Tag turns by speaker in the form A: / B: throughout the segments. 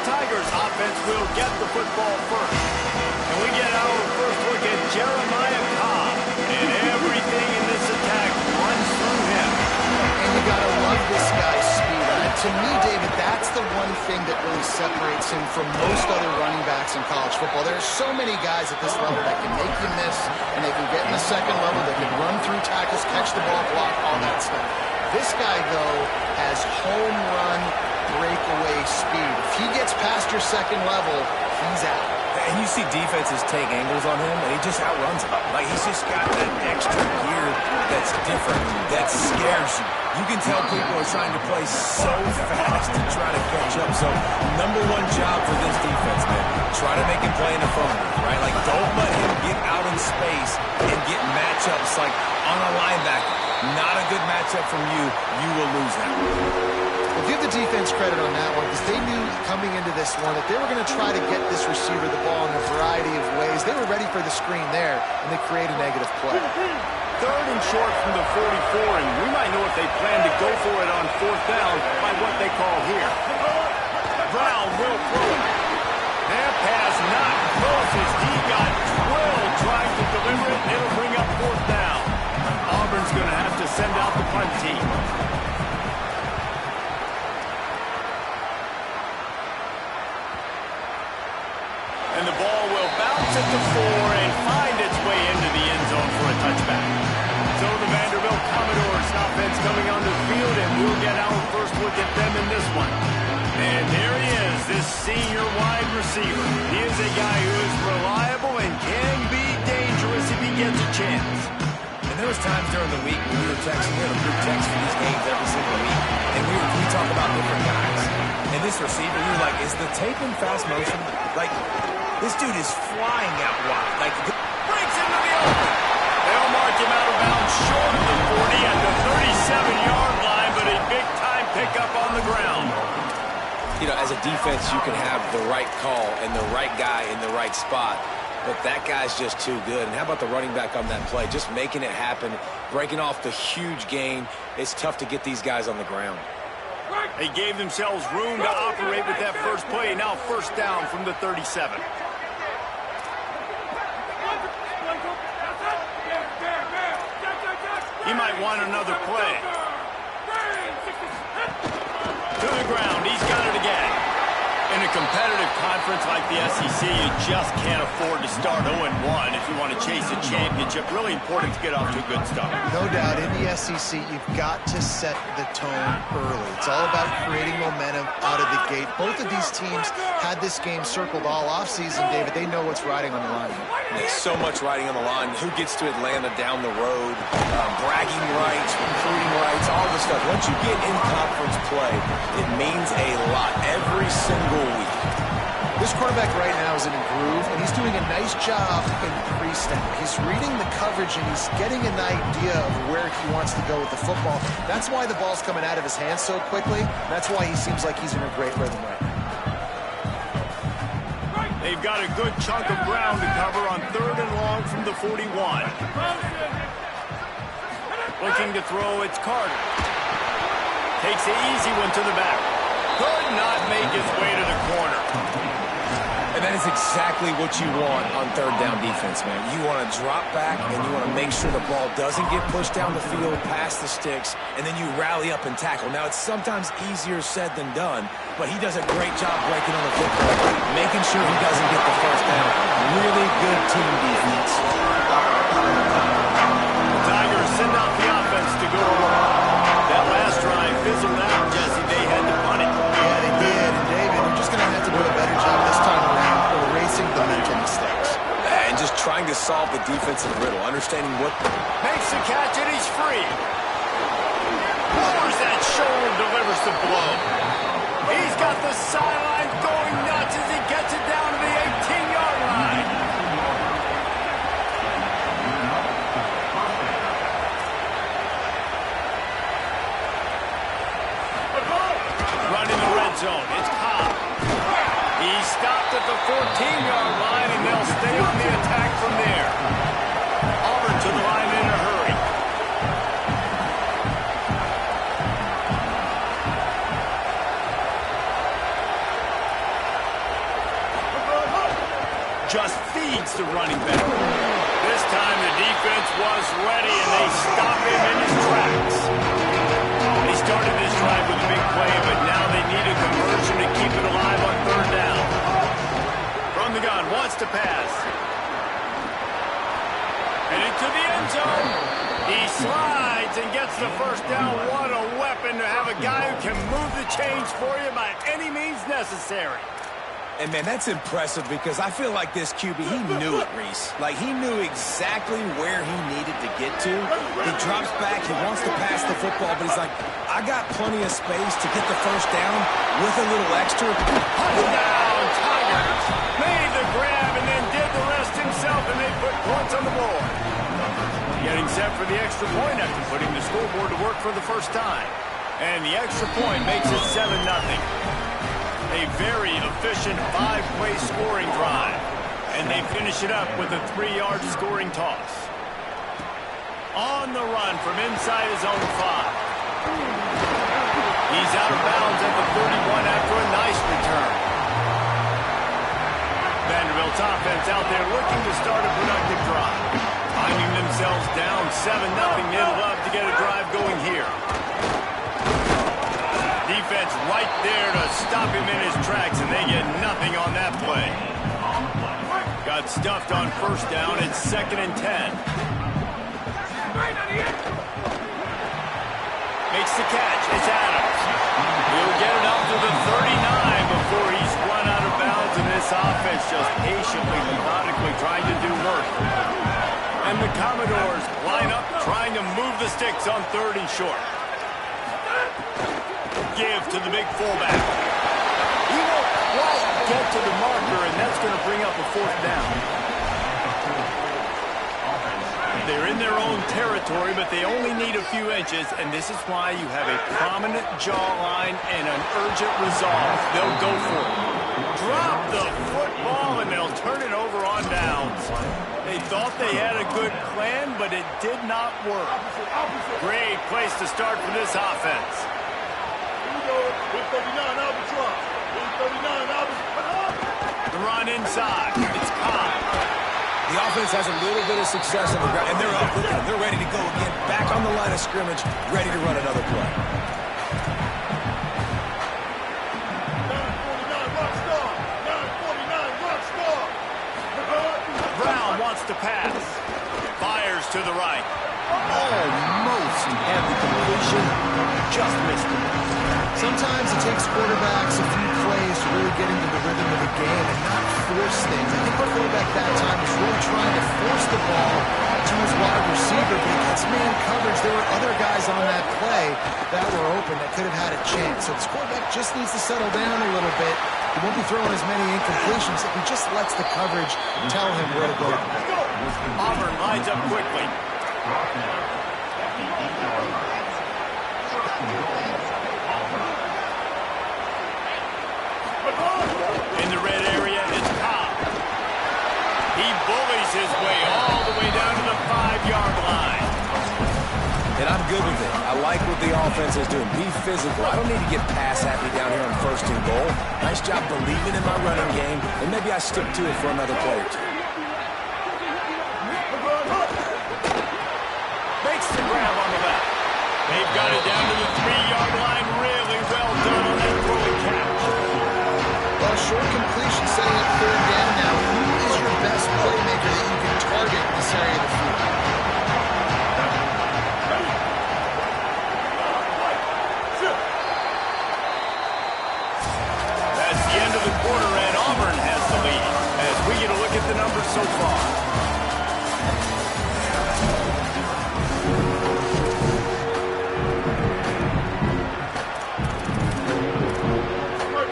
A: Tigers offense will get the football first. And we get our first look at Jeremiah Cobb. And everything in this attack runs through him.
B: And you got to love this guy's speed. To me, David, that's the one thing that really separates him from most other running backs in college football. There are so many guys at this level that can make you miss, and they can get in the second level, they can run through tackles, catch the ball, block, all that stuff. This guy, though, has home run breakaway speed. If he gets past your second level, he's out.
C: And you see defenses take angles on him, and he just outruns them. Like, he's just got that extra gear that's different, that scares you. You can tell people are trying to play so fast to try to catch up. So, number one job for this defense, man, try to make him play in the phone booth, right? Like, don't let him get out in space and get matchups like on a linebacker. Not a good matchup from you. You will lose that one.
B: Well, give the defense credit on that one because they knew coming into this one that they were going to try to get this receiver the ball in a variety of ways. They were ready for the screen there, and they create a negative play.
A: Third and short from the 44, and we might know if they plan to go for it on fourth down by what they call here. Brown will throw it. That pass not close as he got drilled trying to deliver it, and it'll bring up fourth down. Auburn's going to have to send out the punt team. And the ball will bounce at the 4 and find its way into the end zone for a touchback. So the Vanderbilt Commodores offense coming onto the field, and we'll get our first look at them in this one. And there he is, this senior wide receiver. He is a guy who is reliable and can be dangerous if he gets a chance.
C: And there was times during the week when we were texting, we had a group text for these games every single week, and we talk about different guys. And this receiver, we were like, is the tape in fast motion? Like, this dude is flying out wide. Like,
A: breaks into the open. They'll mark him out of bounds short of the 40 at the 37-yard line, but a big-time pickup on the ground.
C: You know, as a defense, you can have the right call and the right guy in the right spot, but that guy's just too good. And how about the running back on that play? Just making it happen, breaking off the huge gain. It's tough to get these guys on the ground.
A: They gave themselves room to operate with that first play. Now first down from the 37. He might want another play. To the ground. He's got it again. In a competitive conference like the SEC, you just can't afford to start 0-1 if you want to chase a championship. Really important to get off to a good start.
B: No doubt, in the SEC, you've got to set the tone early. It's all about creating momentum out of the gate. Both of these teams had this game circled all offseason, David. They know what's riding on the line.
C: There's so much riding on the line. Who gets to Atlanta down the road, bragging rights, recruiting rights, all this stuff. Once you get in conference play, it means a lot every single week.
B: This quarterback right now is in a groove, and he's doing a nice job in pre-snap. He's reading the coverage, and he's getting an idea of where he wants to go with the football. That's why the ball's coming out of his hands so quickly. That's why he seems like he's in a great rhythm right now.
A: They've got a good chunk of ground to cover on third and long from the 41. Looking to throw, it's Carter. Takes the easy one to the back. Could not make his way to the corner.
C: And that is exactly what you want on third down defense, man. You want to drop back, and you want to make sure the ball doesn't get pushed down the field past the sticks, and then you rally up and tackle. Now, it's sometimes easier said than done, but he does a great job breaking on the football, making sure he doesn't get the first down. Really good team defense.
A: The Tigers send out the offense to go to work. That last drive fizzled out, Jesse. They had to punt it.
B: Yeah, they did. And David, they're just going to have to do a better job this time around erasing the mental mistakes.
C: And just trying to solve the defensive riddle, understanding what...
A: Makes the catch, and he's free. Lowers that shoulder, delivers the blow. He's got the sideline going nuts as he gets it down to the 18-yard line. Running the red zone, it's Cobb. He stopped at the 14-yard line, and they'll stay on the attack from there. Auburn to the line in a hurry. just feeds the running back. This time the defense was ready, and they stop him in his tracks. They started this drive with a big play, but now they need a conversion to keep it alive on third down. From the gun, wants to pass. Heading to the end zone. He slides and gets the first down. What a weapon to have a guy who can move the chains for you by any means necessary.
C: And, man, that's impressive because I feel like this QB, he knew it, Reese. Like, he knew exactly where he needed to get to. He drops back. He wants to pass the football, but he's like, I got plenty of space to get the first down with a little extra.
A: Touchdown, Tigers. Made the grab and then did the rest himself, and they put points on the board. Getting set for the extra point after putting the scoreboard to work for the first time. And the extra point makes it 7-0. A very efficient 5-play scoring drive. And they finish it up with a 3-yard scoring toss. On the run from inside his own 5. He's out of bounds at the 31 after a nice return. Vanderbilt's offense out there looking to start a productive drive. Finding themselves down 7-0, they'd love to get a drive going here. Defense right there to stop him in his tracks, and they get nothing on that play. Got stuffed on first down. It's 2nd and 10. Makes the catch. It's Adams. He'll get it up to the 39 before he's run out of bounds, and this offense just patiently, methodically trying to do work. And the Commodores line up trying to move the sticks on 3rd and short. Give to the big fullback. He won't quite get to the marker, and that's going to bring up a 4th down. They're in their own territory, but they only need a few inches, and this is why you have a prominent jawline and an urgent resolve. They'll go for it. Drop the football, and they'll turn it over on downs. They thought they had a good plan, but it did not work. Great place to start for this offense. The run inside. It's Cobb.
C: The offense has a little bit of success on the ground, and they're up. Look at them. They're ready to go again. Back on the line of scrimmage, ready to run another play.
A: Brown wants to pass. Fires to the right. Almost had the completion. Just missed it.
B: Sometimes it takes quarterbacks a few plays to really get into the rhythm of the game and not force things. I think the quarterback that time was really trying to force the ball to his wide receiver, but against man coverage, there were other guys on that play that were open that could have had a chance. So this quarterback just needs to settle down a little bit. He won't be throwing as many incompletions if he just lets the coverage tell him where to go.
A: Auburn lines up quickly. In the red area, it's Cobb. He bullies his way all the way down to the 5-yard line.
C: And I'm good with it. I like what the offense is doing. Be physical. I don't need to get pass happy down here on 1st and goal. Nice job believing in my running game, and maybe I stick to it for another play or two.
A: Makes the grab on the left. They've got it down to the 3-yard line. Really well done on that throw and catch.
B: Well, short completion setting up 3rd down now. Who is your best playmaker that you can target in this area of the field?
A: That's the end of the quarter, and Auburn has the lead as we get a look at the numbers so far.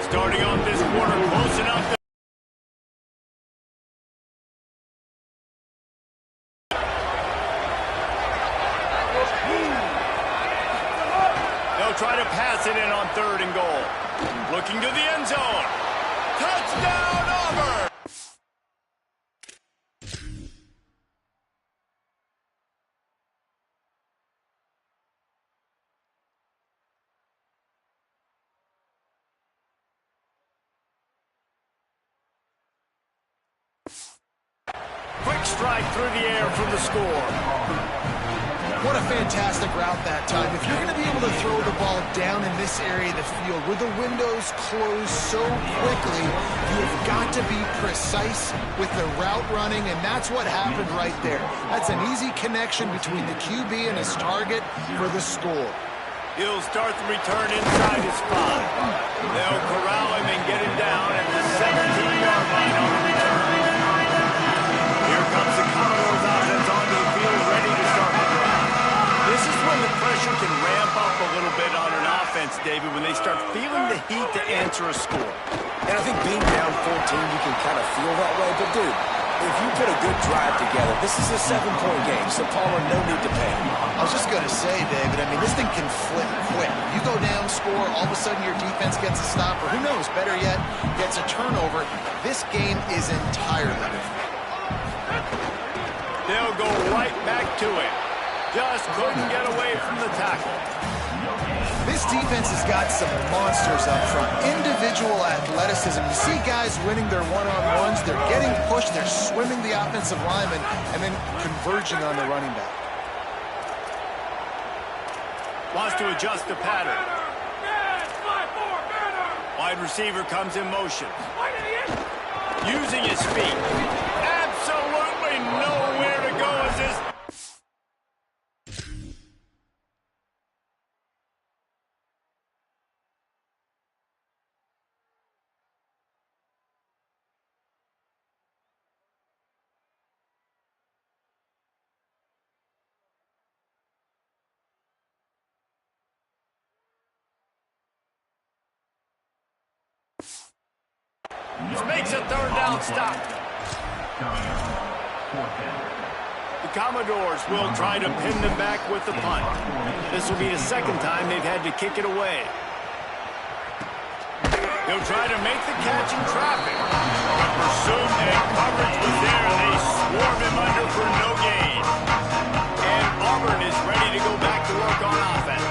A: Starting off this quarter, close enough. They'll try to pass it in on 3rd and goal. Looking to the end zone. Touchdown, Auburn! through the air for the score.
B: What a fantastic route that time. If you're going to be able to throw the ball down in this area of the field where the windows close so quickly, you've got to be precise with the route running, and that's what happened right there. That's an easy connection between the QB and his target for the score.
A: He'll start the return inside his 5. They'll corral him and get him down at the 17-yard line on the return. Here comes the Commodores offense onto the field, ready to start the drive. This is when the pressure can ramp up a little bit on an offense, David, when they start feeling the heat to answer a score.
C: And I think being down 14, you can kind of feel that way. But, dude, if you put a good drive together, this is a 7-point game, so Palmer, no need to panic.
B: I was just going to say, David, I mean, this thing can flip quick. You go down, score, all of a sudden your defense gets a stop, or who knows, better yet, gets a turnover. This game is entirely different.
A: They'll go right back to it. Just couldn't get away from the tackle.
B: This defense has got some monsters up front. Individual athleticism. You see guys winning their one-on-ones. They're getting pushed. They're swimming the offensive lineman and then converging on the running back.
A: Wants to adjust the pattern. Wide receiver comes in motion. Using his feet. Absolutely nowhere to go as this. This makes a third down stop. The Commodores will try to pin them back with the punt. This will be the second time they've had to kick it away. He'll try to make the catch in traffic. But pursuit and coverage was there, and they swarm him under for no gain. And Auburn is ready to go back to work on offense.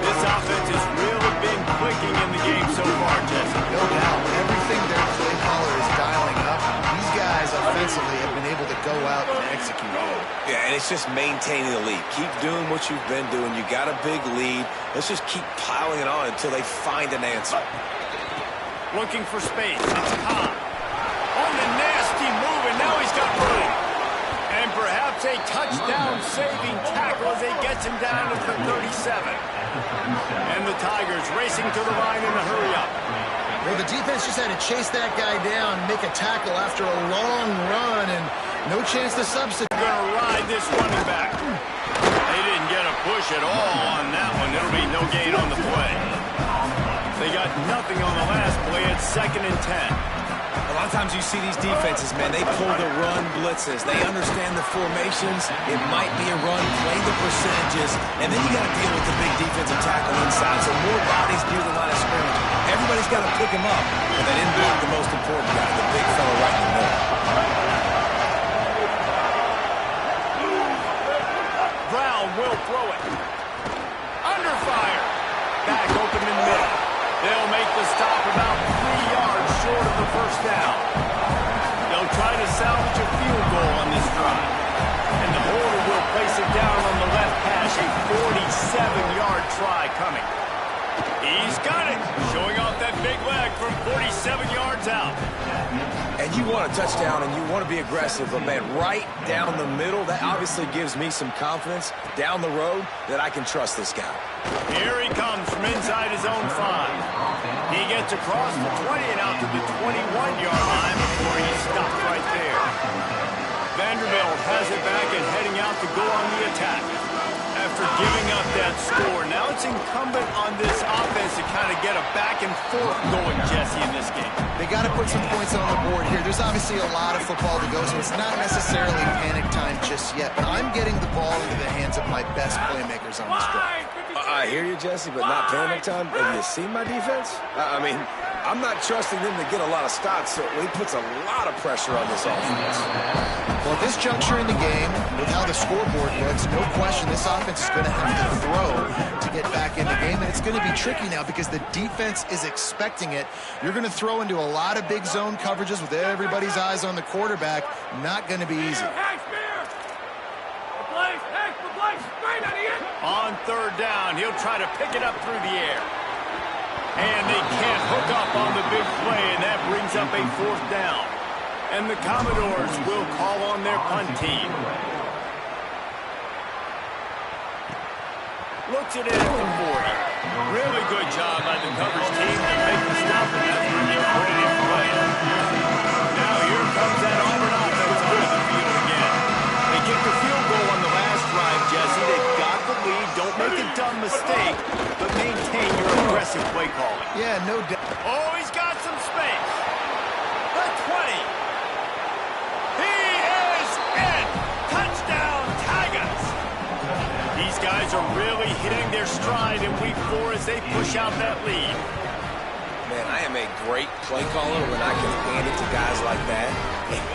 A: This offense has really been clicking in the game so far, Jesse.
B: No doubt. Everything their play caller is dialing up. These guys offensively have been able to go out and execute it.
C: Yeah, and it's just maintaining the lead. Keep doing what you've been doing. You got a big lead. Let's just keep piling it on until they find an answer.
A: Looking for space. It's Cobb. On the nasty move, and now he's got room. And perhaps a touchdown-saving tackle as he gets him down at the 37. And the Tigers racing to the line in a hurry-up.
B: Well, the defense just had to chase that guy down, make a tackle after a long run, and no chance to substitute.
A: Going to ride this running back. They didn't get a push at all on that one. It'll be no gain on the play. They got nothing on the last play. It's 2nd and 10.
C: A lot of times you see these defenses, man, they pull the run blitzes. They understand the formations. It might be a run, play the percentages, and then you got to deal with the big defensive tackle inside. So more bodies near the line of scrimmage. Everybody's got to pick him up, but they didn't block the most important guy, the big fella right in the middle.
A: Brown will throw it. Under fire. Back open in the middle. They'll make the stop about 3 yards short of the first down. They'll try to salvage a field goal on this drive. And the holder will place it down on the left hash, a 47-yard try coming. He's got it, showing off that big leg from 47 yards out.
C: And you want a touchdown and you want to be aggressive, but man, right down the middle, that obviously gives me some confidence down the road that I can trust this guy.
A: Here he comes from inside his own 5. He gets across the 20 and out to the 21-yard line before he stops right there. Vanderbilt has it back and heading out to go on the attack. After giving up that score, now it's incumbent on this offense to kind of get a back and forth going, Jesse, in this game.
B: They got to put some points on the board here. There's obviously a lot of football to go, so it's not necessarily panic time just yet. But I'm getting the ball into the hands of my best playmakers on this drive.
C: I hear you, Jesse, but not panic time. Have you seen my defense? I mean, I'm not trusting them to get a lot of stops, so he puts a lot of pressure on this offense.
B: Well, at this juncture in the game, with how the scoreboard looks, no question this offense is going to have to throw to get back in the game, and it's going to be tricky now because the defense is expecting it. You're going to throw into a lot of big zone coverages with everybody's eyes on the quarterback. Not going to be easy.
A: third down. He'll try to pick it up through the air. And they can't hook up on the big play, and that brings up a fourth down. And the Commodores will call on their punt team. Looks at it at the 40. Really good job by the coverage team to make the stop, and that's pretty brilliant play. Now here comes that Auburn offense onto the field again. They kicked a field goal on the last drive, Jesse. They got the lead. Don't make a dumb mistake, but maintain your aggressive play calling.
B: Yeah, no doubt.
A: Oh, he's got some space. The 20. He is in. Touchdown, Tigers. These guys are really hitting their stride in week 4 as they push out that lead.
C: Man, I am a great play caller when I can hand it to guys like that.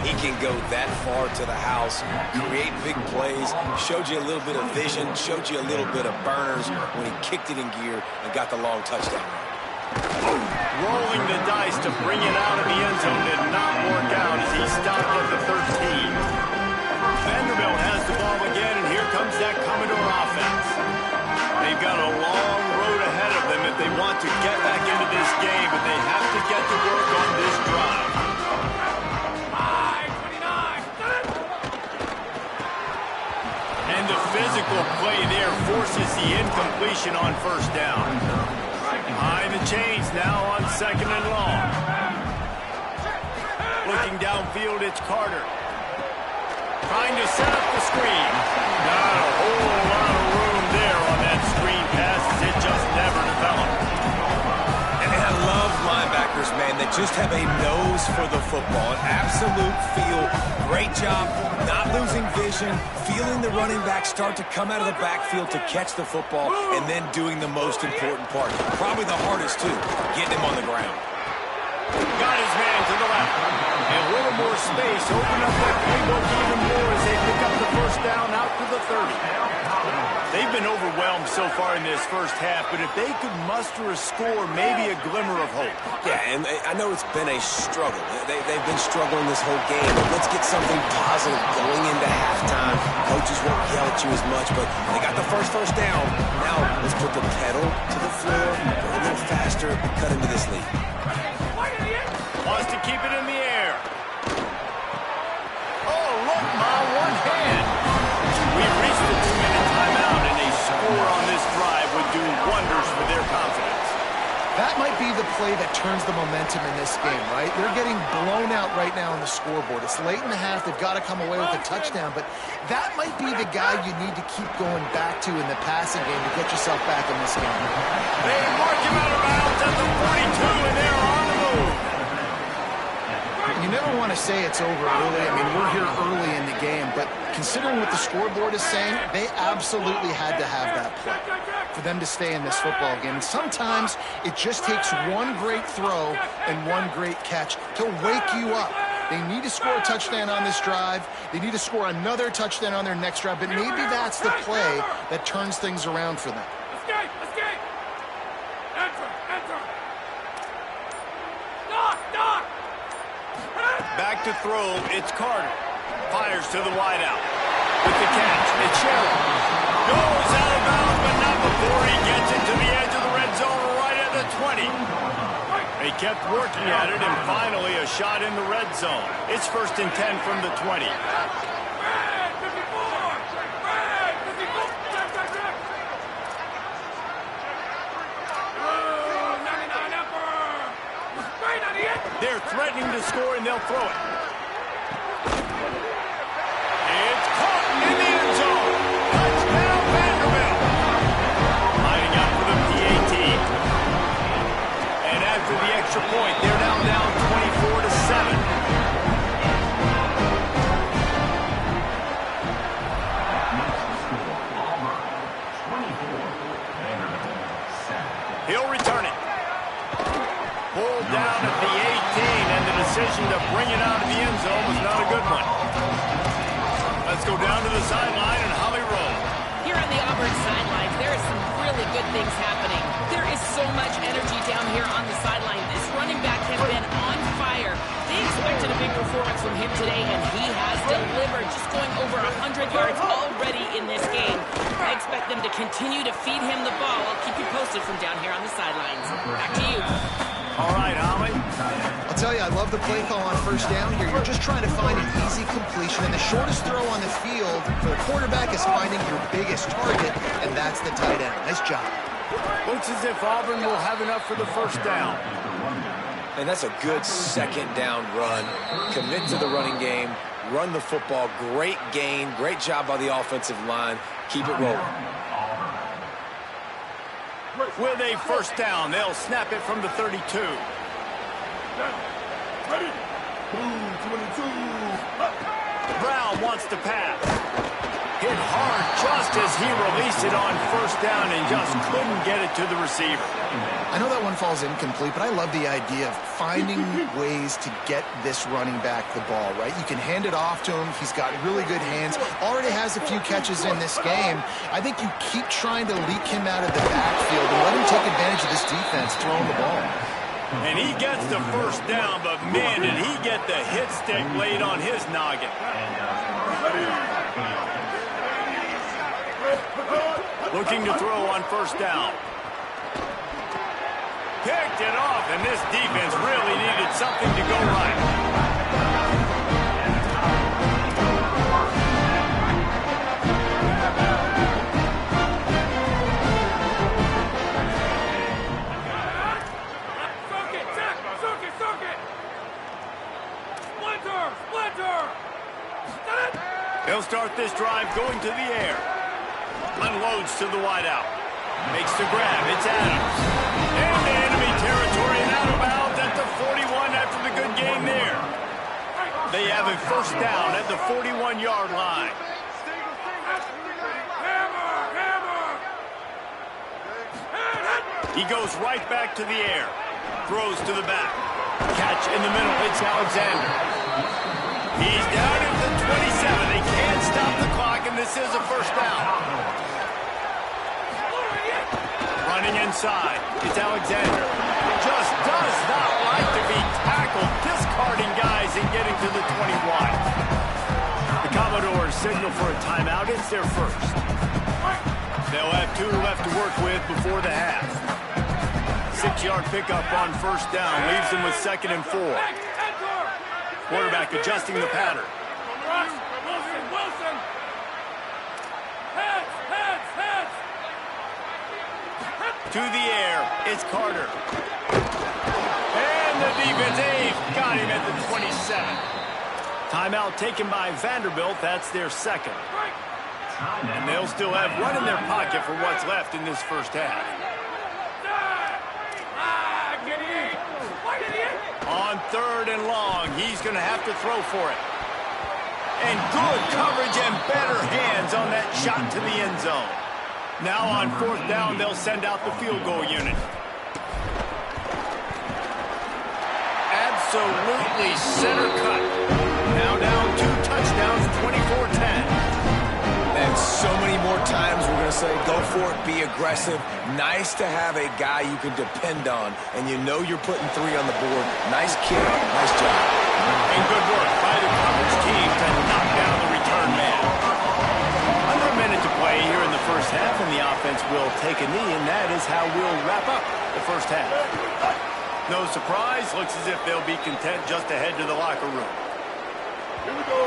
C: He can go that far to the house, create big plays, showed you a little bit of vision, showed you a little bit of burners when he kicked it in gear and got the long touchdown.
A: Rolling the dice to bring it out of the end zone did not work out as he stopped at the 13. Vanderbilt has the ball again, and here comes that Commodore offense. They've got a long road ahead of them if they want to get back into this game, but they have to get to work on this drive. And the physical play there forces the incompletion on first down. Behind the chains now on 2nd and long. Looking downfield, it's Carter. Trying to set up the screen. Not a whole lot of room there on that screen pass as it just never developed.
C: And I love linebackers, man, that just have a nose for the football, an absolute feel. Great job not losing vision, feeling the running back start to come out of the backfield to catch the football, and then doing the most important part. Probably the hardest, too, getting him on the ground.
A: Got his man to the left. And a little more space. Open up that playbook even more as they pick up the first down out to the 30. They've been overwhelmed so far in this first half, but if they could muster a score, maybe a glimmer of hope.
C: Yeah, and I know it's been a struggle. They've been struggling this whole game, but let's get something positive going into halftime. Coaches won't yell at you as much, but they got the first down. Now let's put the pedal to the floor, go a little faster, cut into this lead.
A: Wants to keep it in the air. Oh, look, Ma, one hand. We've reached the 2-minute timeout, and a score on this drive would do wonders for their confidence.
B: That might be the play that turns the momentum in this game, right? They're getting blown out right now on the scoreboard. It's late in the half. They've got to come away with a touchdown, but that might be the guy you need to keep going back to in the passing game to get yourself back in this game.
A: They mark him out of bounds at the 42, and they're on the move.
B: You never want to say it's over early. I mean, we're here early in the game, but considering what the scoreboard is saying, they absolutely had to have that play for them to stay in this football game. And sometimes it just takes one great throw and one great catch to wake you up. They need to score a touchdown on this drive. They need to score another touchdown on their next drive, but maybe that's the play that turns things around for them.
D: Escape! Enter! Knock!
A: Back to throw, it's Carter. Fires to the wideout. With the catch, it's Sherrill. Goes out of bounds, but not before he gets it to the edge of the red zone right at the 20. They kept working at it, and finally a shot in the red zone. It's 1st and 10 from the 20. They're threatening to score, and they'll throw it. It's caught in the end zone. Touchdown, Vanderbilt. Lining up for the PAT. And after the extra point, they're now down 24-7. He'll return it. Pulled down at the 18, and the decision to bring it out of the end zone was not a good one. Let's go down to the sideline and Holly Rowe.
E: Here on the Auburn sidelines, there is some really good things happening. There is so much energy down here on the sideline. This running back has been on fire. They expected a big performance from him today, and he has delivered, just going over 100 yards already in this game. I expect them to continue to feed him the ball. I'll keep you posted from down here on the sidelines. Back to you.
A: All right, Holly.
B: I'll tell you, I love the play call on first down here. You're just trying to find an easy completion, and the shortest throw on the field for the quarterback is finding your biggest target, and that's the tight end. Nice job.
A: Looks as if Auburn will have enough for the first down.
C: And that's a good second down run. Commit to the running game. Run the football. Great gain. Great job by the offensive line. Keep it rolling.
A: With a first down, they'll snap it from the 32.
D: Ready? 22.
A: Brown wants to pass. Hit hard just as he released it on first down and just couldn't get it to the receiver.
B: I know that one falls incomplete, but I love the idea of finding ways to get this running back the ball, right? You can hand it off to him. He's got really good hands. Already has a few catches in this game. I think you keep trying to leak him out of the backfield and let him take advantage of this defense throwing the ball.
A: And he gets the first down, but man, did he get the hit stick laid on his noggin. Looking to throw on first down. Picked it off, and this defense really needed something to go right. He'll start this drive going to the air. Unloads to the wideout. Makes the grab. It's Adams. Into enemy territory and out of bounds at the 41 after the good game there. They have a first down at the 41-yard line. He goes right back to the air. Throws to the back. Catch in the middle. It's Alexander. He's down at the 27. They can't stop the clock, and this is a first down. Running inside. It's Alexander. Just does not like to be tackled, discarding guys and getting to the 21. The Commodores signal for a timeout. It's their first. They'll have 2 left to work with before the half. 6-yard pickup on first down. Leaves them with 2nd and 4. Quarterback adjusting the pattern.
D: Wilson. Heads.
A: To the air, it's Carter. And the defense got him at the 27. Timeout taken by Vanderbilt. That's their 2nd. And they'll still have one in their pocket for what's left in this first half. On 3rd and long, he's going to have to throw for it. And good coverage and better hands on that shot to the end zone. Now on 4th down, they'll send out the field goal unit. Absolutely center cut. Now down 2 touchdowns, 24-10.
C: And so many more times we're going to say, go for it, be aggressive. Nice to have a guy you can depend on, and you know you're putting 3 on the board. Nice kick, nice job.
A: And good work by the coverage team to knock down the return man. Under a minute to play here in the first half, and the offense will take a knee, and that is how we'll wrap up the first half. No surprise, looks as if they'll be content just to head to the locker room.
D: Here we go.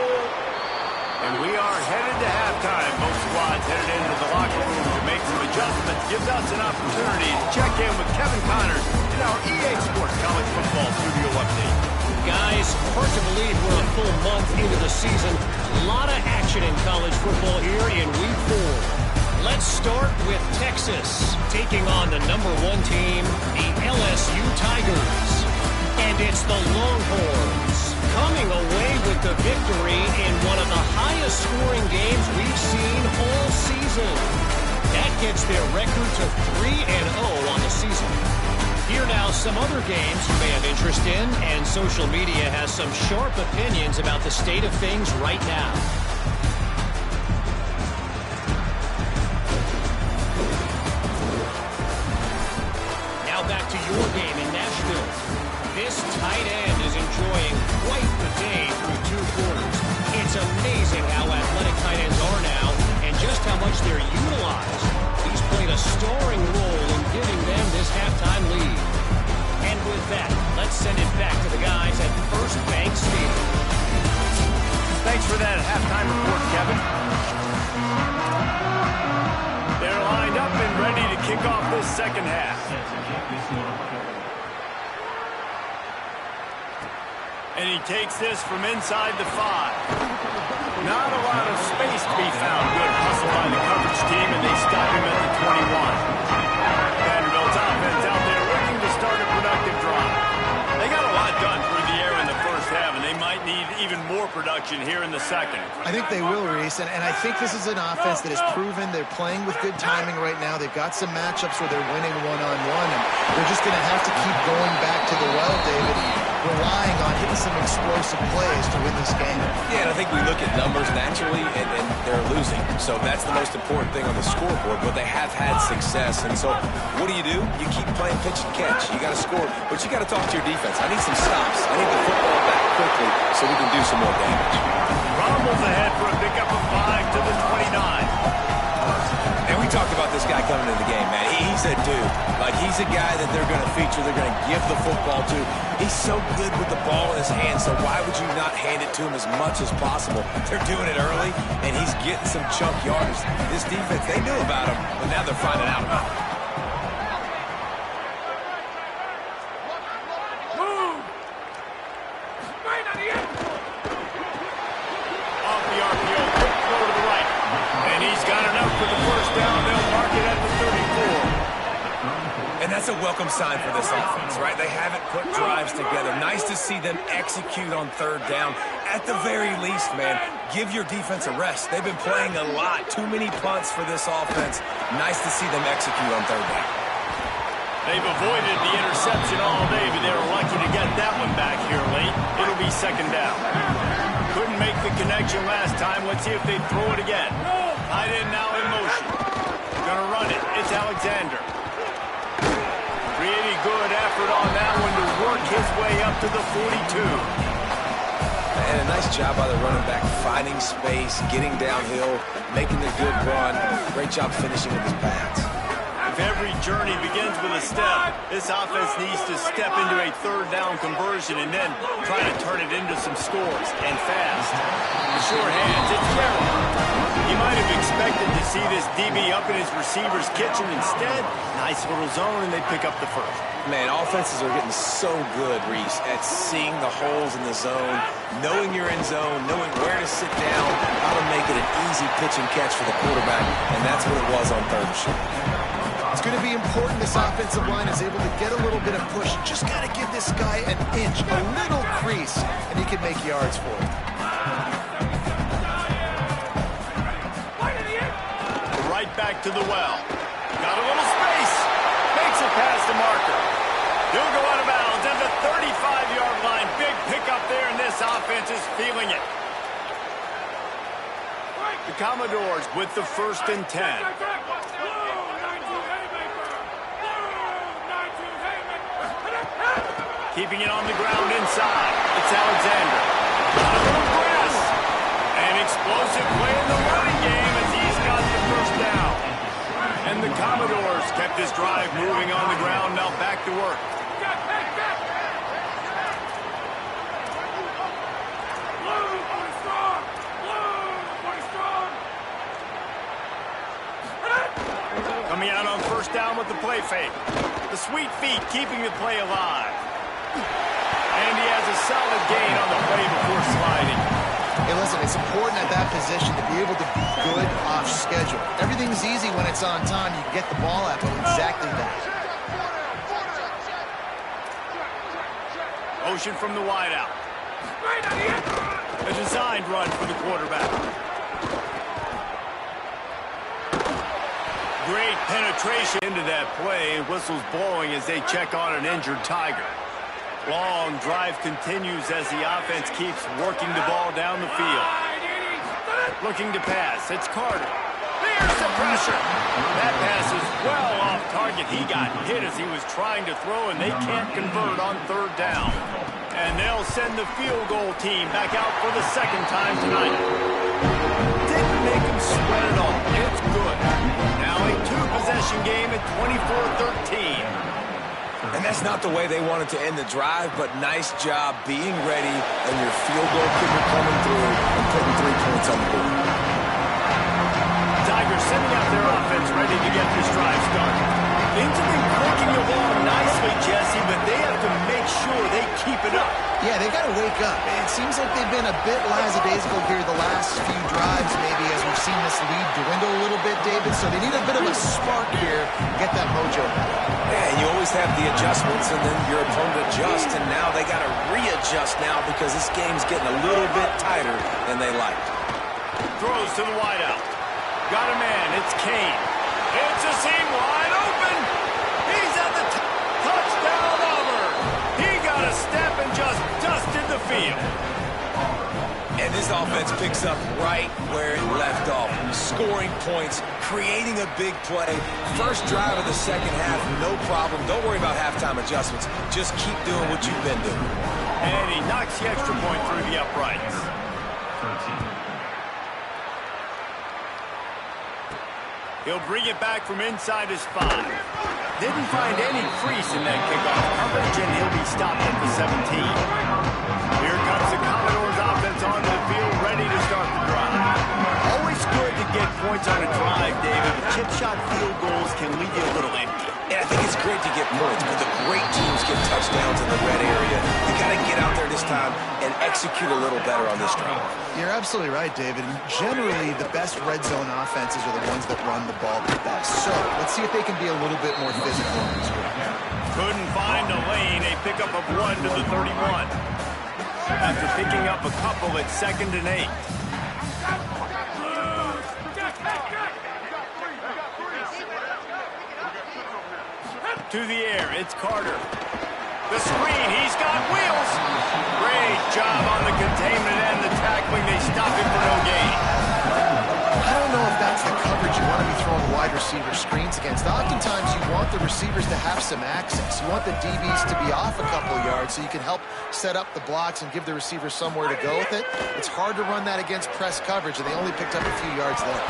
A: And we are headed to halftime. Both squads headed into the locker room to make some adjustments. Gives us an opportunity to check in with Kevin Connors in our EA Sports College Football Studio Update.
F: Guys, hard to believe we're a full month into the season. A lot of action in college football here in Week 4. Let's start with Texas, taking on the number 1 team, the LSU Tigers. And it's the Longhorns coming away with the victory in one of the highest scoring games we've seen all season. That gets their record to 3-0 on the season. Here now some other games you may have interest in, and social media has some sharp opinions about the state of things right now. Now back to your game in Nashville. This tight end is enjoying quite the day through 2 quarters. It's amazing how athletic tight ends are now, and just how much they're utilized. He's played a starring role in giving them this halftime lead. And with that, let's send it back to the guys at First Bank Stadium.
A: Thanks for that halftime report, Kevin. They're lined up and ready to kick off this second half. And he takes this from inside the 5. Not a lot of space to be found. Good hustle by the coverage team, and they stop him at the 21. Vanderbilt's offense out there looking to start a productive drive. They got a lot done through the air in the first half, and they might need even more production here in the second.
B: I think they will, Reese, and I think this is an offense that has proven they're playing with good timing right now. They've got some matchups where they're winning one-on-one, and they're just going to have to keep going back to the well, David, relying on hitting some explosive plays to win this game.
C: Yeah, and I think we look at numbers naturally, and they're losing. So that's the most important thing on the scoreboard, but they have had success. And so what do? You keep playing pitch and catch. You got to score, but you got to talk to your defense. I need some stops. I need the football back quickly so we can do some more damage.
A: Rumbles ahead for a pickup of 5 to the 29.
C: And we talked about this guy coming into the game, man. He's a dude. Like, he's a guy that they're going to feature, they're going to give the football to. He's so good with the ball in his hands, so why would you not hand it to him as much as possible? They're doing it early, and he's getting some chunk yardage. This defense, they knew about him, but now they're finding out about him.
A: Off the RPO, quick throw to the right. And he's got enough for the first down. They'll mark it at the 34.
C: And that's a welcome sign for this offense, right? They haven't put drives together. Nice to see them execute on third down. At the very least, man, give your defense a rest. They've been playing a lot. Too many punts for this offense. Nice to see them execute on third down.
A: They've avoided the interception all day, but they were lucky to get that one back here late. It'll be second down. Couldn't make the connection last time. Let's see if they throw it again. Tight end now in motion. Gonna run it. It's Alexander. Pretty good effort on that one to work his way up to the 42.
C: And a nice job by the running back, finding space, getting downhill, making the good run. Great job finishing with his pads.
A: If every journey begins with a step, this offense needs to step into a third down conversion and then try to turn it into some scores, and fast. The sure hands, it's Carroll. You might have expected to see this DB up in his receiver's kitchen. Instead, nice little zone, and they pick up the first.
C: Man, offenses are getting so good, Reese, at seeing the holes in the zone, knowing you're in zone, knowing where to sit down, how to make it an easy pitch and catch for the quarterback, and that's what it was on third and short.
B: It's going to be important this offensive line is able to get a little bit of push. Just got to give this guy an inch, a little crease, and he can make yards for it.
A: Right back to the well. Got a little space. Makes it past the marker. He'll go out of bounds at the 35-yard line. Big pickup there, and this offense is feeling it. The Commodores with the 1st and 10. Keeping it on the ground inside. It's Alexander. Got a little grass. An explosive play in the running game as he's got the first down. And the Commodores kept this drive moving on the ground. Now back to work. Coming out on first down with the play fake. The sweet feet keeping the play alive. And he has a solid gain on the play before sliding.
B: Hey, listen, it's important at that position to be able to be good off schedule. Everything's easy when it's on time. You get the ball at them, exactly that.
A: Motion from the wideout. A designed run for the quarterback. Great penetration into that play. Whistles blowing as they check on an injured Tiger. Long drive continues as the offense keeps working the ball down the field. Looking to pass. It's Carter. There's the pressure. That pass is well off target. He got hit as he was trying to throw, and they can't convert on third down. And they'll send the field goal team back out for the second time tonight. Didn't make him sweat at all. It's good. Now a two-possession game at 24-13.
C: And that's not the way they wanted to end the drive, but nice job being ready and your field goal kicker coming through and putting 3 points on the board.
A: Tigers sending out their offense ready to get this drive started. Things have been clicking along nicely, Jesse, but they have to make sure they keep it up.
B: Yeah, they got to wake up. It seems like they've been a bit lackadaisical here the last few drives, maybe, as we've seen this lead dwindle a little bit, David. So they need a bit of a spark here to get that mojo back.
C: Yeah, and you always have the adjustments, and then your opponent adjusts, and now they got to readjust now because this game's getting a little bit tighter than they liked.
A: Throws to the wideout. Got a man. It's Kane. It's a seam wide open. He's at the touchdown, Auburn. He got a step and just dusted the field.
C: And this offense picks up right where it left off. Scoring points, creating a big play. First drive of the second half, no problem. Don't worry about halftime adjustments. Just keep doing what you've been doing.
A: And he knocks the extra point through the uprights. He'll bring it back from inside his 5. Didn't find any crease in that kickoff coverage, and he'll be stopped at the 17. Here comes the Commodores offense onto the field, ready to start the drive. Always good to get points on a drive, David. Chip shot field goals can leave you a little empty.
C: And I think it's great to get points, but the great teams get touchdowns in the red area. You got to get out there this time and execute a little better on this drive.
B: You're absolutely right, David. And generally, the best red zone offenses are the ones that run the ball the best. So let's see if they can be a little bit more physical in this one.
A: Couldn't find a lane. A pickup of 1 to the 31. After picking up a couple at 2nd and 8. To the air, it's Carter. The screen, he's got wheels. Great job on the containment and the tackling. They stop him for no gain.
B: I don't know if that's the coverage you want to be throwing wide receiver screens against. Oftentimes, you want the receivers to have some access. You want the DBs to be off a couple of yards so you can help set up the blocks and give the receivers somewhere to go with it. It's hard to run that against press coverage, and they only picked up a few yards there.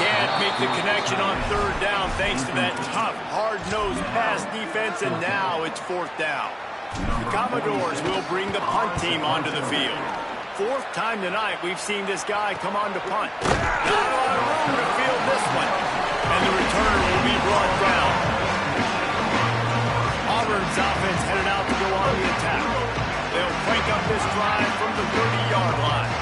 A: Can't make the connection on 3rd down thanks to that tough, hard-nosed pass defense, and now it's 4th down. The Commodores will bring the punt team onto the field. 4th time tonight we've seen this guy come on to punt. Not a lot of room to field this one. And the returner will be brought down. Auburn's offense headed out to go on the attack. They'll crank up this drive from the 30-yard line.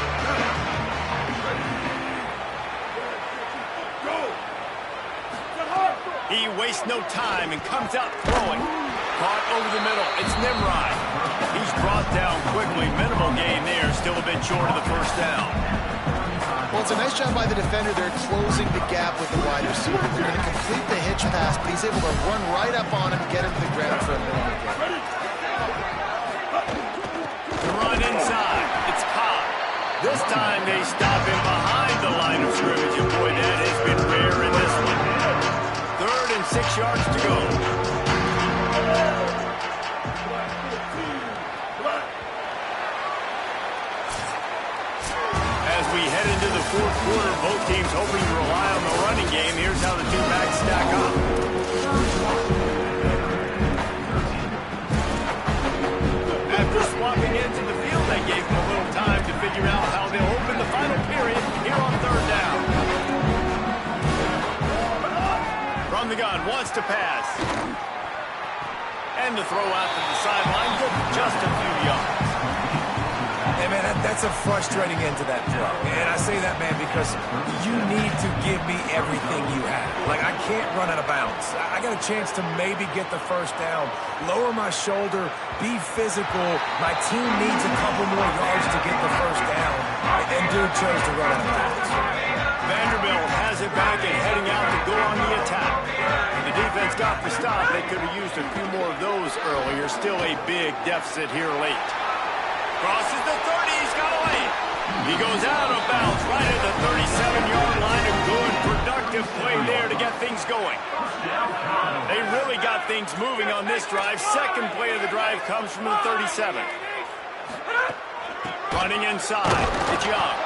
A: He wastes no time and comes out throwing. Caught over the middle. It's Nimrod. He's brought down quickly. Minimal gain there. Still a bit short of the 1st down.
B: Well, it's a nice job by the defender. They're closing the gap with the wide receiver. They're going to complete the hitch pass, but he's able to run right up on him and get him to the ground for a minute again.
A: To run inside. It's Cobb. This time they stop him behind the line of scrimmage. And boy, that has been rare in this one. 3rd and 6 yards to go. As we head into the 4th quarter, both teams hoping to rely on the running game. Here's how the two backs stack up. After swapping ends in the field, that gave them a little time to figure out how they'll open the final period here on 3rd down. From the gun, wants to pass. And the throw out to the sideline, good for just a few yards.
C: Hey, man, that's a frustrating end to that throw. And I say that, man, because you need to give me everything you have. Like, I can't run out of bounds. I got a chance to maybe get the 1st down, lower my shoulder, be physical. My team needs a couple more yards to get the 1st down. And dude chose to run out of bounds.
A: Vanderbilt has it back and heading out to go on the attack. The defense got the stop. They could have used a few more of those earlier. Still a big deficit here late. Crosses the 30. He's got a lane. He goes out of bounds right at the 37-yard line. A good, productive play there to get things going. They really got things moving on this drive. 2nd play of the drive comes from the 37. Running inside. It's Young.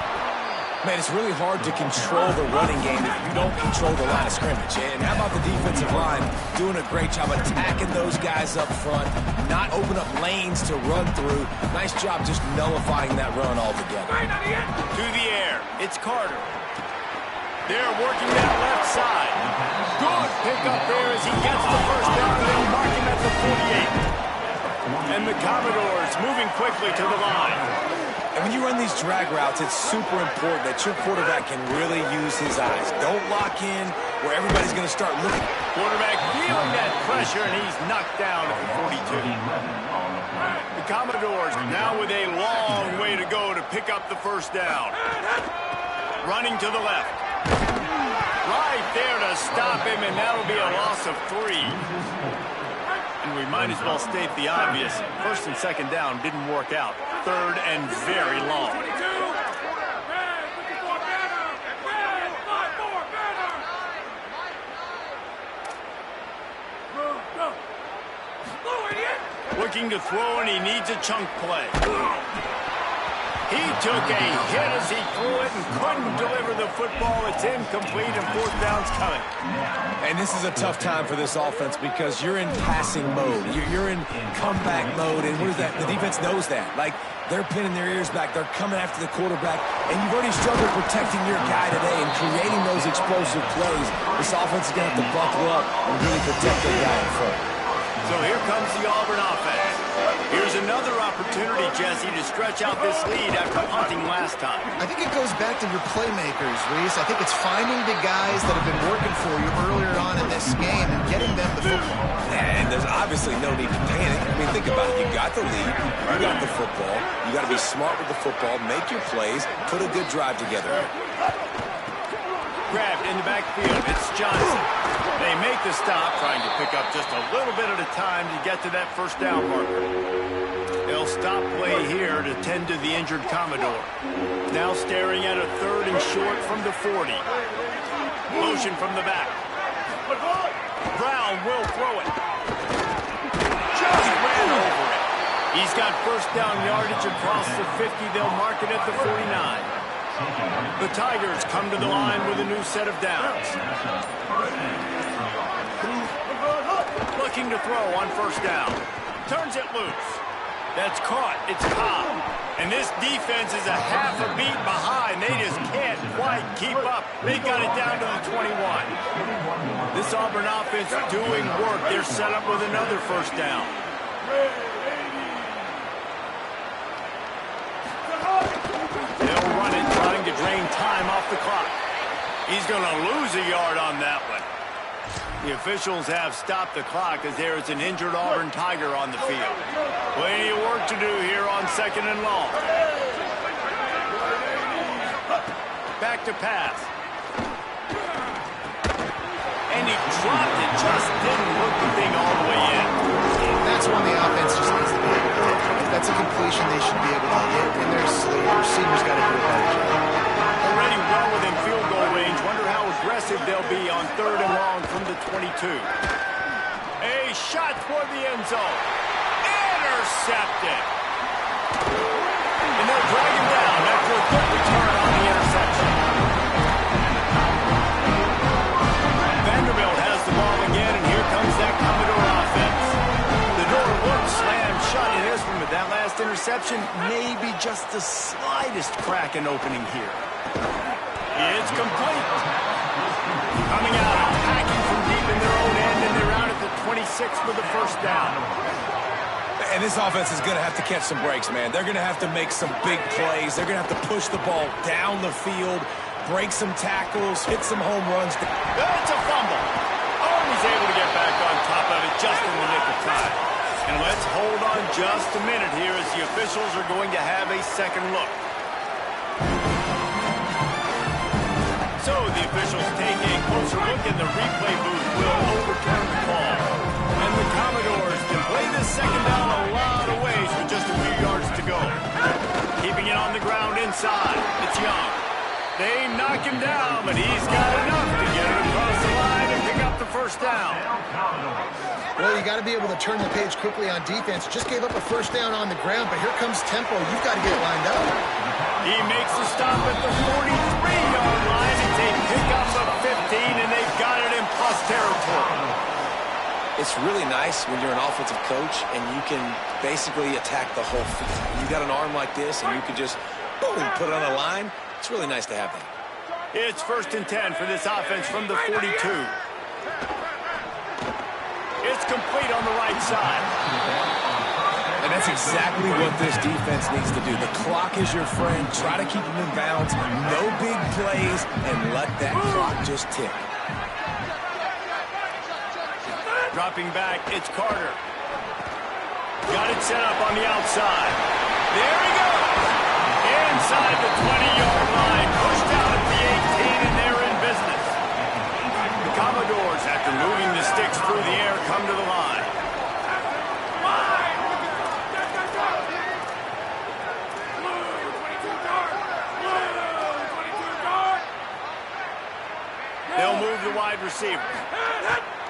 C: Man, it's really hard to control the running game if you don't control the line of scrimmage. And how about the defensive line doing a great job attacking those guys up front, not open up lanes to run through. Nice job just nullifying that run altogether.
A: To the air, it's Carter. They're working that left side. Good pickup there as he gets the first down. They'll mark him at the 48. And the Commodores moving quickly to the line.
C: And when you run these drag routes, it's super important that your quarterback can really use his eyes. Don't lock in where everybody's going to start looking.
A: Quarterback feeling that pressure, and he's knocked down at the 42. The Commodores now with a long way to go to pick up the first down. Running to the left. Right there to stop him, and that'll be a loss of 3. And we might as well state the obvious. First and second down didn't work out. Third and very long. Looking to throw, and he needs a chunk play. He took a hit as he threw it and couldn't deliver the football. It's incomplete, and fourth down's coming.
C: And this is a tough time for this offense because you're in passing mode. You're in comeback mode, and what is that? The defense knows that. Like, they're pinning their ears back. They're coming after the quarterback, and you've already struggled protecting your guy today and creating those explosive plays. This offense is going to have to buckle up and really protect their guy in front.
A: So here comes the Auburn offense. Here's another opportunity, Jesse, to stretch out this lead after punting last time.
B: I think it goes back to your playmakers, Reese. I think it's finding the guys that have been working for you earlier on in this game and getting them the football.
C: And there's obviously no need to panic. I mean, think about it. You got the lead. You got the football. You got to be smart with the football, make your plays, put a good drive together.
A: Grabbed in the backfield. It's Johnson. They make the stop, trying to pick up just a little bit at a time to get to that first down marker. They'll stop play here to tend to the injured Commodore. Now staring at a third and short from the 40. Motion from the back. Brown will throw it. Just ran over it. He's got first down yardage across the 50. They'll mark it at the 49. The Tigers come to the line with a new set of downs. Looking to throw on first down. Turns it loose. That's caught. It's Cobb. And this defense is a half a beat behind. They just can't quite keep up. They got it down to the 21. This Auburn offense doing work. They're set up with another first down. They'll run it, trying to drain time off the clock. He's going to lose a yard on that one. The officials have stopped the clock as there is an injured Auburn Tiger on the field. Plenty of work to do here on second and long. Back to pass. And he dropped it, just didn't hook the thing all the way in.
B: That's when the offense just needs to be able to hit. If that's a completion they should be able to hit in their sleeve. The receiver's got to do a better job.
A: Already well within field goal range. Wonder how aggressive they'll be on third and long from the 22. A shot toward the end zone. Intercepted. And they'll drag him down after a good return on the interception. Vanderbilt has the ball again, and here comes that Commodore offense. The door looks slammed shut in this one, but that last interception may be just the slightest crack in opening here. It's complete. Coming out, attacking from deep in their own end, and they're out at the 26 for the first down.
C: And this offense is going to have to catch some breaks, man. They're going to have to make some big plays. They're going to have to push the ball down the field, break some tackles, hit some home runs.
A: It's a fumble. Oh, he's able to get back on top of it just in the nick of time. And let's hold on just a minute here as the officials are going to have a second look. So the officials take a closer look, and the replay booth will overturn the call. And the Commodores can play this second down a lot of ways with just a few yards to go. Keeping it on the ground inside. It's Young. They knock him down, but he's got enough to get it across the line and pick up the first down.
B: Well, you got to be able to turn the page quickly on defense. Just gave up a first down on the ground, but here comes tempo. You've got to get lined up.
A: He makes the stop at the 43-yard line. It's a pickup of 15, and they've got it in plus territory.
C: It's really nice when you're an offensive coach and you can basically attack the whole field. You got an arm like this and you can just, boom, put it on a line. It's really nice to have that.
A: It's 1st and 10 for this offense from the 42. It's complete on the right side.
C: And that's exactly what this defense needs to do. The clock is your friend. Try to keep them in bounds. No big plays, and let that clock just tick.
A: Dropping back, it's Carter. Got it set up on the outside. There he goes. Inside the 20-yard line. Pushed out at the 18, and they're in business. The Commodores, after moving the sticks through the air, come to the line. They'll move the wide receiver.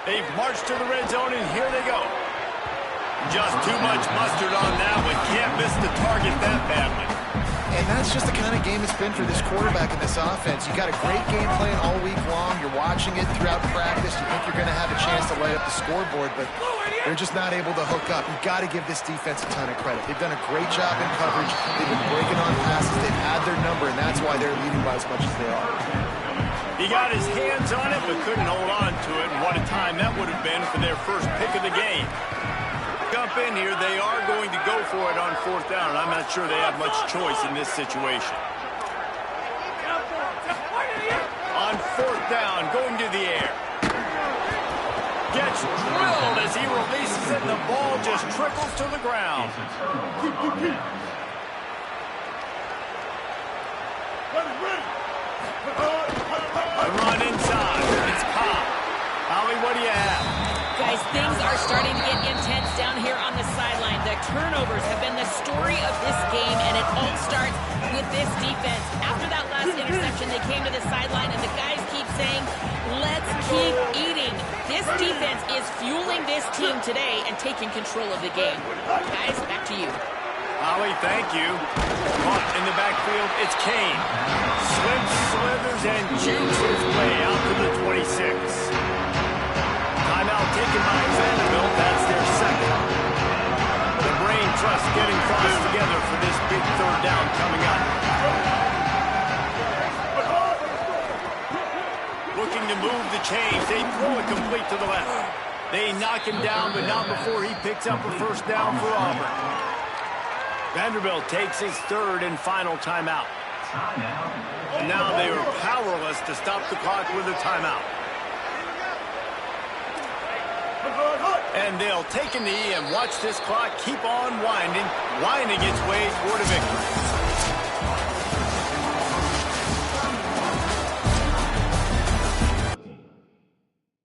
A: They've marched to the red zone, and here they go. Just too much mustard on that one. Can't miss the target that badly.
B: And that's just the kind of game it's been for this quarterback in this offense. You got a great game plan all week long. You're watching it throughout practice. You think you're going to have a chance to light up the scoreboard, but they're just not able to hook up. You've got to give this defense a ton of credit. They've done a great job in coverage. They've been breaking on passes. They've had their number, and that's why they're leading by as much as they are.
A: He got his hands on it, but couldn't hold on to it. And what a time that would have been for their first pick of the game. Jump in here. They are going to go for it on 4th down. I'm not sure they have much choice in this situation. On 4th down, going to the air. Gets drilled as he releases it. The ball just trickles to the ground. A run inside. It's Cobb. Holly, what do you have?
E: Guys, things are starting to get intense down here on the sideline. The turnovers have been the story of this game, and it all starts with this defense. After that last interception, they came to the sideline, and the guys keep saying, let's keep eating. This defense is fueling this team today and taking control of the game. Guys, back to you.
A: Holly, thank you. Caught in the backfield, it's Kane. Slips, slithers, and jukes his way out to the 26. Timeout taken by Vanderbilt. That's their second. The brain trust getting crossed together for this big 3rd down coming up. Looking to move the chains. They throw it complete to the left. They knock him down, but not before he picks up a 1st down for Auburn. Vanderbilt takes his 3rd and final timeout. And now they are powerless to stop the clock with a timeout. And they'll take a knee and watch this clock keep on winding its way toward a victory.